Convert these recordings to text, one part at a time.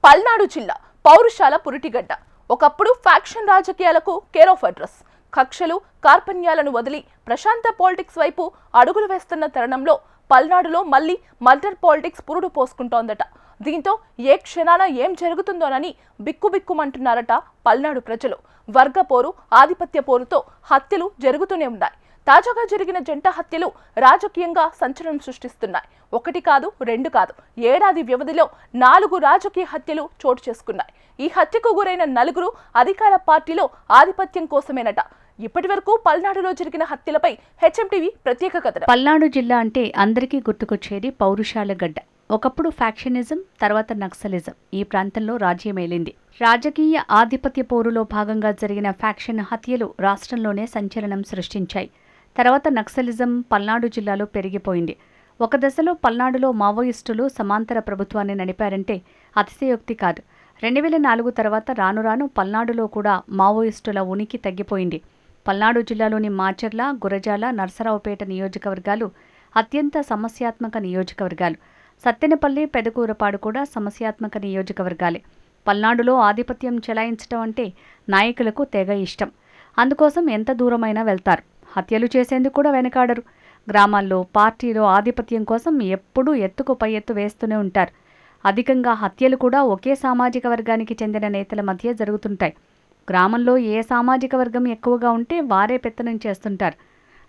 పల్నాడు జిల్లా పౌరుషాల పురిటిగడ్డ. ఒకప్పుడు ఫ్యాక్షన్ రాజకీయాలకు కేర్ ఆఫ్ అడ్రస్. కక్షలు కార్పణ్యాలను వదిలి ప్రశాంత పాలిటిక్స్ వైపు అడుగులు వేస్తున్న తరుణంలో పల్నాడులో మళ్ళీ మర్డర్ పాలిటిక్స్ పురుడు పోసుకుంటోందట. దీంతో ఏ క్షణాన ఏం జరుగుతుందోనని బిక్కుబిక్కుమంటున్నారట పల్నాడు ప్రజలు. వర్గ పోరు, ఆధిపత్య పోరుతో హత్యలు జరుగుతూనే ఉన్నాయి. తాజాగా జరిగిన జంట హత్యలు రాజకీయంగా సంచలనం సృష్టిస్తున్నాయి. ఒకటి కాదు, రెండు కాదు, ఏడాది వ్యవధిలో 4 రాజకీయ హత్యలు చోటు చేసుకున్నాయి. ఈ హత్యకు గురైన 4 అధికార పార్టీలో ఆధిపత్యం కోసమేనట. ఇప్పటి వరకు పల్నాడులో జరిగిన హత్యలపై హెచ్ఎంటీవీ ప్రత్యేక కథనం. పల్నాడు జిల్లా అంటే అందరికీ గుర్తుకొచ్చేది పౌరుషాల గడ్డ. ఒకప్పుడు ఫ్యాక్షనిజం, తర్వాత నక్సలిజం ఈ ప్రాంతంలో రాజ్యమేలింది. రాజకీయ ఆధిపత్య పోరులో భాగంగా జరిగిన ఫ్యాక్షన్ హత్యలు రాష్ట్రంలోనే సంచలనం సృష్టించాయి. తర్వాత నక్సలిజం పల్నాడు జిల్లాలో పెరిగిపోయింది. ఒక దశలో పల్నాడులో మావోయిస్టులు సమాంతర ప్రభుత్వాన్ని నడిపారంటే అతిశయోక్తి కాదు. 2004 తర్వాత రాను రాను పల్నాడులో కూడా మావోయిస్టుల ఉనికి తగ్గిపోయింది. పల్నాడు జిల్లాలోని మాచర్ల, గురజాల, నర్సరావుపేట నియోజకవర్గాలు అత్యంత సమస్యాత్మక నియోజకవర్గాలు. సత్తెనపల్లి, పెదకూరపాడు కూడా సమస్యాత్మక నియోజకవర్గాలే. పల్నాడులో ఆధిపత్యం చెలాయించడం అంటే నాయకులకు తెగ ఇష్టం. అందుకోసం ఎంత దూరమైనా వెళ్తారు. హత్యలు చేసేందుకు కూడా వెనకాడరు. గ్రామాల్లో పార్టీలో ఆధిపత్యం కోసం ఎప్పుడూ ఎత్తుకు పై ఎత్తు వేస్తూనే ఉంటారు. అధికంగా హత్యలు కూడా ఒకే సామాజిక వర్గానికి చెందిన నేతల మధ్య జరుగుతుంటాయి. గ్రామంలో ఏ సామాజిక వర్గం ఎక్కువగా ఉంటే వారే పెత్తనం చేస్తుంటారు.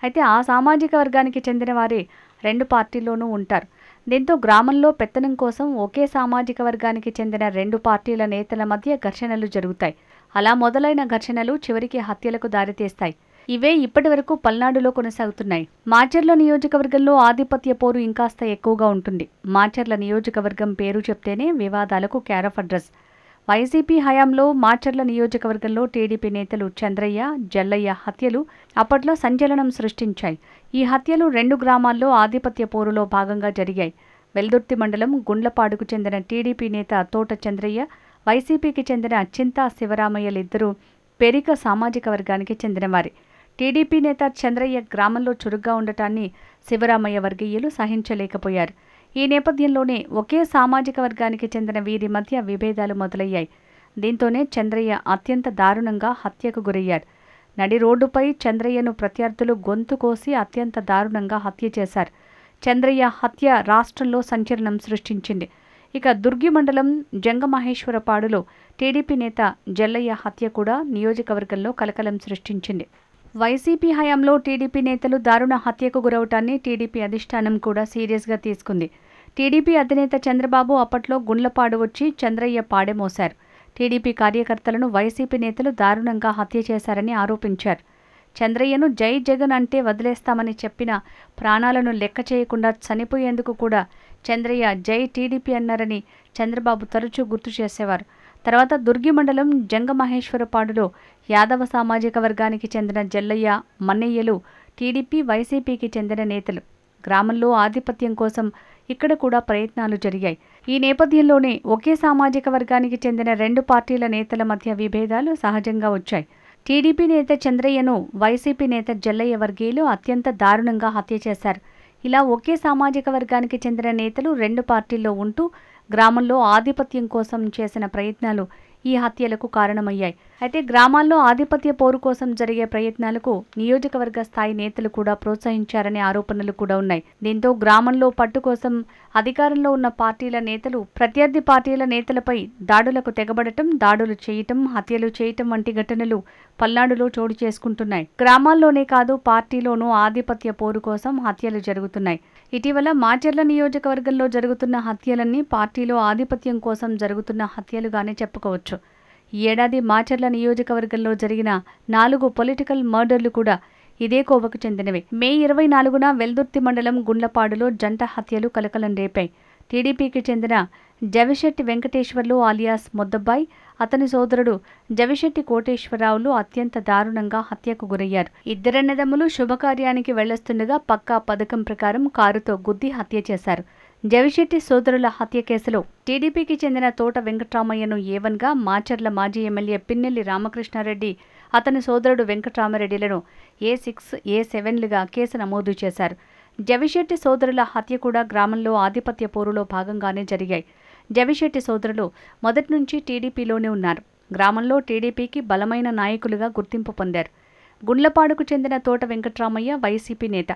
అయితే ఆ సామాజిక వర్గానికి చెందిన వారే 2 పార్టీల్లోనూ ఉంటారు. దీంతో గ్రామంలో పెత్తనం కోసం ఒకే సామాజిక వర్గానికి చెందిన 2 పార్టీల నేతల మధ్య ఘర్షణలు జరుగుతాయి. అలా మొదలైన ఘర్షణలు చివరికి హత్యలకు దారితీస్తాయి. ఇవే ఇప్పటి వరకు పల్నాడులో కొనసాగుతున్నాయి. మాచర్ల నియోజకవర్గంలో ఆధిపత్య పోరు ఇంకాస్త ఎక్కువగా ఉంటుంది. మాచర్ల నియోజకవర్గం పేరు చెప్తేనే వివాదాలకు కేర్ ఆఫ్ అడ్రస్. వైసీపీ హయాంలో మాచర్ల నియోజకవర్గంలో టీడీపీ నేతలు చంద్రయ్య, జల్లయ్య హత్యలు అప్పట్లో సంచలనం సృష్టించాయి. ఈ హత్యలు 2 గ్రామాల్లో ఆధిపత్య పోరులో భాగంగా జరిగాయి. వెల్దుర్తి మండలం గుండ్లపాడుకు చెందిన టీడీపీ నేత తోట చంద్రయ్య, వైసీపీకి చెందిన చింతా శివరామయ్యలిద్దరూ పెరిక సామాజిక వర్గానికి చెందినవారే. టీడీపీ నేత చంద్రయ్య గ్రామంలో చురుగ్గా ఉండటాన్ని శివరామయ్య వర్గీయులు సహించలేకపోయారు. ఈ నేపథ్యంలోనే ఒకే సామాజిక వర్గానికి చెందిన వీరి మధ్య విభేదాలు మొదలయ్యాయి. దీంతోనే చంద్రయ్య అత్యంత దారుణంగా హత్యకు గురయ్యారు. నడి రోడ్డుపై చంద్రయ్యను ప్రత్యర్థులు గొంతు కోసి అత్యంత దారుణంగా హత్య చేశారు. చంద్రయ్య హత్య రాష్ట్రంలో సంచలనం సృష్టించింది. ఇక దుర్గి మండలం జంగమహేశ్వరపాడులో టీడీపీ నేత జల్లయ్య హత్య కూడా నియోజకవర్గంలో కలకలం సృష్టించింది. వైసీపీ హయాంలో టీడీపీ నేతలు దారుణ హత్యకు గురవటాన్ని టీడీపీ అధిష్టానం కూడా సీరియస్గా తీసుకుంది. టీడీపీ అధినేత చంద్రబాబు అప్పట్లో గుండ్లపాడు వచ్చి చంద్రయ్య పాడెమోశారు. టీడీపీ కార్యకర్తలను వైసీపీ నేతలు దారుణంగా హత్య చేశారని ఆరోపించారు. చంద్రయ్యను జై జగన్ అంటే వదిలేస్తామని చెప్పిన ప్రాణాలను లెక్క చేయకుండా చనిపోయేందుకు కూడా చంద్రయ్య జై టీడీపీ అన్నారని చంద్రబాబు తరచూ గుర్తు చేసేవారు. తర్వాత దుర్గి మండలం జంగమహేశ్వరపాడులో యాదవ సామాజిక వర్గానికి చెందిన జల్లయ్య, మన్నయ్యలు టీడీపీ, వైసీపీకి చెందిన నేతలు. గ్రామంలో ఆధిపత్యం కోసం ఇక్కడ కూడా ప్రయత్నాలు జరిగాయి. ఈ నేపథ్యంలోనే ఒకే సామాజిక వర్గానికి చెందిన 2 పార్టీల నేతల మధ్య విభేదాలు సహజంగా వచ్చాయి. టీడీపీ నేత చంద్రయ్యను వైసీపీ నేత జల్లయ్య వర్గీయులు అత్యంత దారుణంగా హత్య చేశారు. ఇలా ఒకే సామాజిక వర్గానికి చెందిన నేతలు 2 పార్టీల్లో ఉంటూ గ్రామంలో ఆధిపత్యం కోసం చేసిన ప్రయత్నాలు ఈ హత్యలకు కారణమయ్యాయి. అయితే గ్రామాల్లో ఆధిపత్య పోరు కోసం జరిగే ప్రయత్నాలకు నియోజకవర్గ స్థాయి నేతలు కూడా ప్రోత్సహించారనే ఆరోపణలు కూడా ఉన్నాయి. దీంతో గ్రామంలో పట్టు కోసం అధికారంలో ఉన్న పార్టీల నేతలు ప్రత్యర్థి పార్టీల నేతలపై దాడులకు తెగబడటం, దాడులు చేయటం, హత్యలు చేయటం వంటి ఘటనలు పల్నాడులో చోటు చేసుకుంటున్నాయి. గ్రామాల్లోనే కాదు, పార్టీలోనూ ఆధిపత్య పోరు కోసం హత్యలు జరుగుతున్నాయి. ఇటీవల మాచర్ల నియోజకవర్గంలో జరుగుతున్న హత్యలన్నీ పార్టీలో ఆధిపత్యం కోసం జరుగుతున్న హత్యలుగానే చెప్పుకోవచ్చు. ఈ ఏడాది మాచర్ల నియోజకవర్గంలో జరిగిన 4 పొలిటికల్ మర్డర్లు కూడా ఇదే కోవకు చెందినవే. మే 24న వెల్దుర్తి మండలం గుండ్లపాడులో జంట హత్యలు కలకలం రేపాయి. టీడీపీకి చెందిన జవిశెట్టి వెంకటేశ్వర్లు ఆలియాస్ మొద్దబ్బాయి, అతని సోదరుడు జవిశెట్టి కోటేశ్వరరావులు అత్యంత దారుణంగా హత్యకు గురయ్యారు. ఇద్దరన్నదమ్ములు శుభకార్యానికి వెళ్లొస్తుండగా పక్కా పథకం ప్రకారం కారుతో గుద్ది హత్య చేశారు. జవిశెట్టి సోదరుల హత్య కేసులో టీడీపీకి చెందిన తోట వెంకట్రామయ్యను A1గా, మాచర్ల మాజీ ఎమ్మెల్యే పిన్నెల్లి రామకృష్ణారెడ్డి, అతని సోదరుడు వెంకట్రామరెడ్డిలను A6, A7లుగా కేసు నమోదు చేశారు. జవిశెట్టి సోదరుల హత్య కూడా గ్రామంలో ఆధిపత్య పోరులో భాగంగానే జరిగాయి. జవిశెట్టి సోదరులు మొదటి నుంచి టీడీపీలోనే ఉన్నారు. గ్రామంలో టీడీపీకి బలమైన నాయకులుగా గుర్తింపు పొందారు. గుండ్లపాడుకు చెందిన తోట వెంకట్రామయ్య వైసీపీ నేత.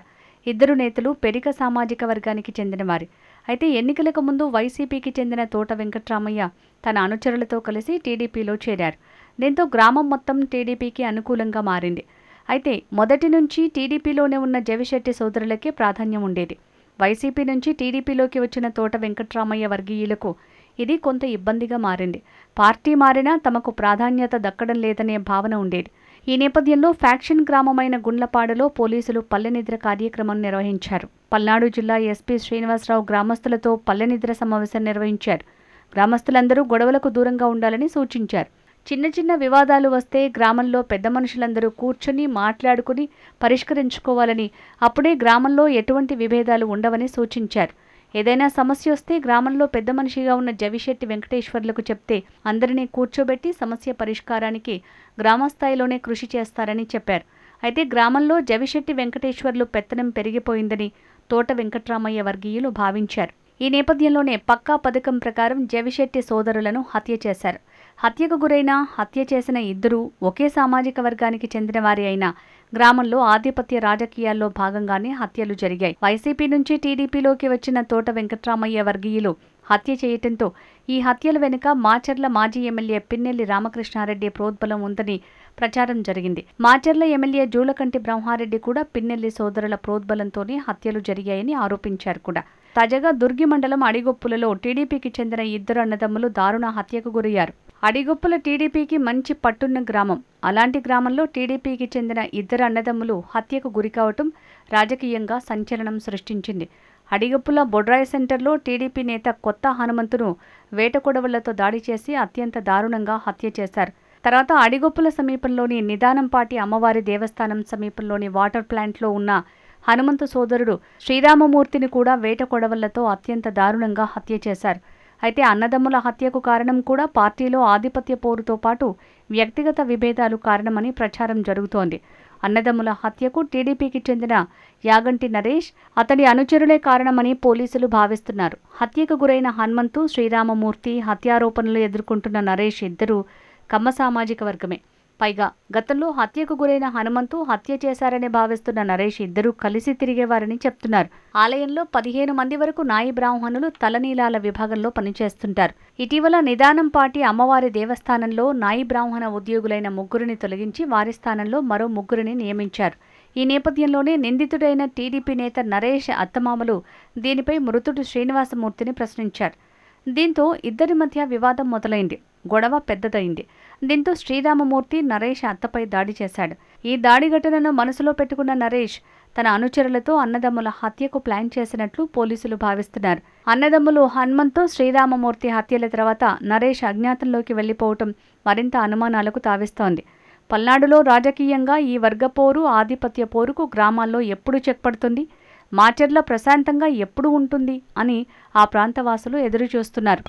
ఇద్దరు నేతలు పెరిక సామాజిక వర్గానికి చెందినవారు. అయితే ఎన్నికలకు ముందు వైసీపీకి చెందిన తోట వెంకట్రామయ్య తన అనుచరులతో కలిసి టీడీపీలో చేరారు. దీంతో గ్రామం మొత్తం టీడీపీకి అనుకూలంగా మారింది. అయితే మొదటి నుంచి టీడీపీలోనే ఉన్న జవిశెట్టి సోదరులకే ప్రాధాన్యం ఉండేది. వైసీపీ నుంచి టీడీపీలోకి వచ్చిన తోట వెంకట్రామయ్య వర్గీయులకు ఇది కొంత ఇబ్బందిగా మారింది. పార్టీ మారినా తమకు ప్రాధాన్యత దక్కడం లేదనే భావన ఉండేది. ఈ నేపథ్యంలో ఫ్యాక్షన్ గ్రామమైన గుండ్లపాడులో పోలీసులు పల్లెనిద్ర కార్యక్రమం నిర్వహించారు. పల్నాడు జిల్లా ఎస్పీ శ్రీనివాసరావు గ్రామస్తులతో పల్లెనిద్ర సమావేశం నిర్వహించారు. గ్రామస్తులందరూ గొడవలకు దూరంగా ఉండాలని సూచించారు. చిన్న చిన్న వివాదాలు వస్తే గ్రామంలో పెద్ద మనుషులందరూ కూర్చుని మాట్లాడుకుని పరిష్కరించుకోవాలని, అప్పుడే గ్రామంలో ఎటువంటి విభేదాలు ఉండవని సూచించారు. ఏదైనా సమస్య వస్తే గ్రామంలో పెద్ద మనిషిగా ఉన్న జవిశెట్టి వెంకటేశ్వర్లకు చెప్తే అందరినీ కూర్చోబెట్టి సమస్య పరిష్కారానికి గ్రామస్థాయిలోనే కృషి చేస్తారని చెప్పారు. అయితే గ్రామంలో జవిశెట్టి వెంకటేశ్వర్లు పెత్తనం పెరిగిపోయిందని తోట వెంకట్రామయ్య వర్గీయులు భావించారు. ఈ నేపథ్యంలోనే పక్కా పథకం ప్రకారం జవిశెట్టి సోదరులను హత్య చేశారు. హత్యకు గురైన, హత్య చేసిన ఇద్దరూ ఒకే సామాజిక వర్గానికి చెందిన వారి అయినా గ్రామంలో ఆధిపత్య రాజకీయాల్లో భాగంగానే హత్యలు జరిగాయి. వైసీపీ నుంచి టీడీపీలోకి వచ్చిన తోట వెంకట్రామయ్య వర్గీయులు హత్య చేయటంతో ఈ హత్యల వెనుక మాచర్ల మాజీ ఎమ్మెల్యే పిన్నెల్లి రామకృష్ణారెడ్డి ప్రోద్బలం ఉందని ప్రచారం జరిగింది. మాచర్ల ఎమ్మెల్యే జూలకంటి బ్రహ్మారెడ్డి కూడా పిన్నెల్లి సోదరుల ప్రోద్బలంతోనే హత్యలు జరిగాయని ఆరోపించారు కూడా. తాజాగా దుర్గి మండలం అడిగొప్పులలో టీడీపీకి చెందిన ఇద్దరు అన్నదమ్ములు దారుణ హత్యకు గురయ్యారు. అడిగొప్పుల టీడీపీకి మంచి పట్టున్న గ్రామం. అలాంటి గ్రామంలో టీడీపీకి చెందిన ఇద్దరు అన్నదమ్ములు హత్యకు గురికావటం రాజకీయంగా సంచలనం సృష్టించింది. అడిగొప్పుల బొడ్రాయి సెంటర్లో టీడీపీ నేత కొత్త హనుమంతును వేటకొడవళ్లతో దాడి చేసి అత్యంత దారుణంగా హత్య చేశారు. తర్వాత అడిగొప్పుల సమీపంలోని నిదానంపాటి అమ్మవారి దేవస్థానం సమీపంలోని వాటర్ ప్లాంట్లో ఉన్న హనుమంతు సోదరుడు శ్రీరామమూర్తిని కూడా వేటకొడవళ్లతో అత్యంత దారుణంగా హత్య చేశారు. అయితే అన్నదమ్ముల హత్యకు కారణం కూడా పార్టీలో ఆధిపత్య పోరుతో పాటు వ్యక్తిగత విభేదాలు కారణమని ప్రచారం జరుగుతోంది. అన్నదమ్ముల హత్యకు టీడీపీకి చెందిన యాగంటి నరేష్, అతడి అనుచరులే కారణమని పోలీసులు భావిస్తున్నారు. హత్యకు గురైన హనుమంతు, శ్రీరామమూర్తి హత్యారోపణలు ఎదుర్కొంటున్న నరేష్ ఇద్దరూ కమ్మ సామాజిక వర్గమే. పైగా గతంలో హత్యకు గురైన హనుమంతు, హత్య చేశారని భావిస్తున్న నరేష్ ఇద్దరూ కలిసి తిరిగేవారని చెప్తున్నారు. ఆలయంలో 15 మంది వరకు నాయి బ్రాహ్మణులు తలనీలాల విభాగంలో పనిచేస్తుంటారు. ఇటీవల నిదానంపాటి అమ్మవారి దేవస్థానంలో నాయి బ్రాహ్మణ ఉద్యోగులైన 3 తొలగించి వారి స్థానంలో మరో 3 నియమించారు. ఈ నేపథ్యంలోనే నిందితుడైన టీడీపీ నేత నరేష్ అత్తమామలు దీనిపై మృతుడు శ్రీనివాసమూర్తిని ప్రశ్నించారు. దీంతో ఇద్దరి మధ్య వివాదం మొదలైంది. గొడవ పెద్దదైంది. దీంతో శ్రీరామమూర్తి నరేష్ అత్తపై దాడి చేశాడు. ఈ దాడి ఘటనను మనసులో పెట్టుకున్న నరేష్ తన అనుచరులతో అన్నదమ్ముల హత్యకు ప్లాన్ చేసినట్లు పోలీసులు భావిస్తున్నారు. అన్నదమ్ములు హనుమంతు, శ్రీరామమూర్తి హత్యల తర్వాత నరేష్ అజ్ఞాతంలోకి వెళ్లిపోవటం మరింత అనుమానాలకు తావిస్తోంది. పల్నాడులో రాజకీయంగా ఈ వర్గపోరు, ఆధిపత్య పోరుకు గ్రామాల్లో ఎప్పుడు చెక్ పడుతుంది, మాచర్ల ప్రశాంతంగా ఎప్పుడు ఉంటుంది అని ఆ ప్రాంతవాసులు ఎదురుచూస్తున్నారు.